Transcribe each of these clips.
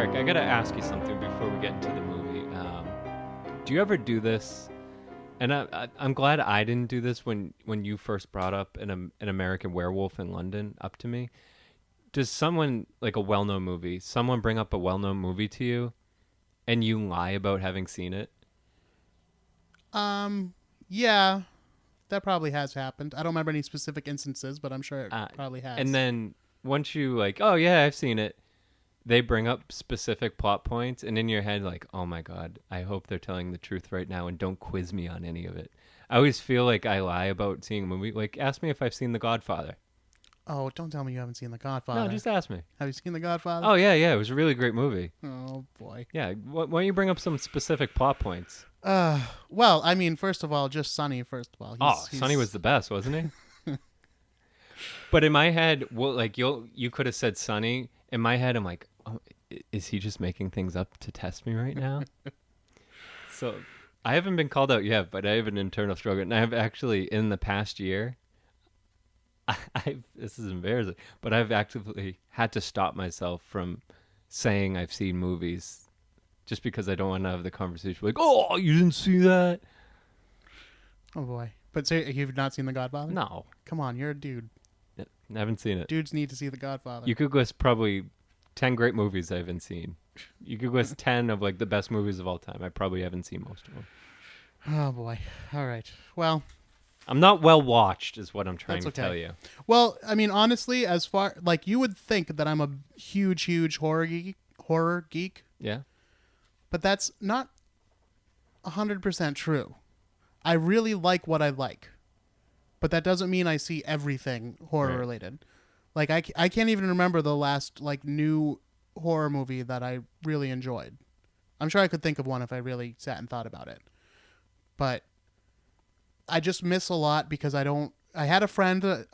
Eric, I gotta ask you something before we get into the movie. Do you ever do this? And I'm glad I didn't do this when you first brought up an American Werewolf in London up to me. Does someone, like a well-known movie, someone bring up a well-known movie to you and you lie about having seen it? Yeah, that probably has happened. I don't remember any specific instances, but I'm sure it probably has. And then once you like, oh yeah, I've seen it, they bring up specific plot points, and in your head, like, oh my God, I hope they're telling the truth right now and don't quiz me on any of it. I always feel like I lie about seeing a movie. Like, ask me if I've seen The Godfather. Oh, don't tell me you haven't seen The Godfather. No, just ask me. Have you seen The Godfather? Oh, yeah, it was a really great movie. Oh, boy. Yeah, why don't you bring up some specific plot points? Well, I mean, first of all, just Sonny, first of all. Sonny was the best, wasn't he? But in my head, well, like, you could have said Sonny. In my head, I'm like, oh, is he just making things up to test me right now? So I haven't been called out yet, but I have an internal struggle. And I have actually, in the past year, this is embarrassing, but I've actively had to stop myself from saying I've seen movies just because I don't want to have the conversation like, oh, you didn't see that? Oh, boy. But so you've not seen The Godfather? No. Come on, you're a dude. I haven't seen it. Dudes need to see The Godfather. You could list probably 10 great movies I haven't seen. You could list 10 of like the best movies of all time. I probably haven't seen most of them. Oh, boy. All right. Well, I'm not well watched is what I'm trying to okay. tell you. Well, I mean, honestly, as far like you would think that I'm a huge horror geek. Yeah. But that's not 100% true. I really like what I like. But that doesn't mean I see everything horror related. Like I can't even remember the last like new horror movie that I really enjoyed. I'm sure I could think of one if I really sat and thought about it. But I just miss a lot because I had a friend,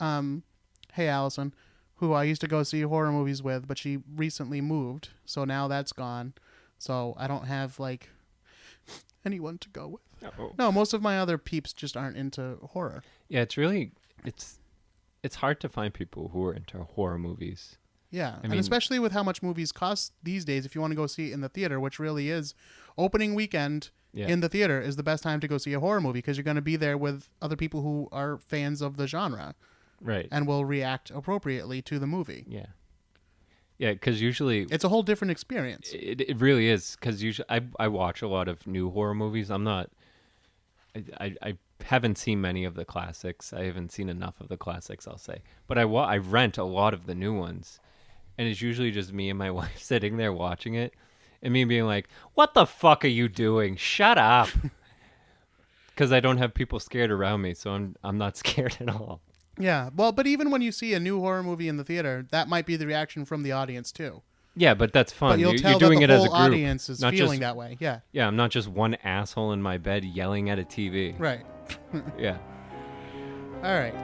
hey Allison, who I used to go see horror movies with, but she recently moved, so now that's gone. So I don't have like anyone to go with. Uh-oh. No, most of my other peeps just aren't into horror. Yeah, it's hard to find people who are into horror movies. Yeah, and especially with how much movies cost these days, if you want to go see it in the theater, which really is opening weekend in the theater is the best time to go see a horror movie because you're going to be there with other people who are fans of the genre. Right. And will react appropriately to the movie. Yeah. Yeah, because usually... It's a whole different experience. It really is, because usually I watch a lot of new horror movies. I'm not... I haven't seen many of the classics. I haven't seen enough of the classics, I'll say. But I rent a lot of the new ones. And it's usually just me and my wife sitting there watching it. And me being like, what the fuck are you doing? Shut up. Because I don't have people scared around me, so I'm not scared at all. Yeah, well, but even when you see a new horror movie in the theater, that might be the reaction from the audience too. Yeah, but that's fun. But you'll tell you're doing that the it as a whole group, audience is feeling that way. Yeah. Yeah, I'm not just one asshole in my bed yelling at a TV. Right. Yeah. All right.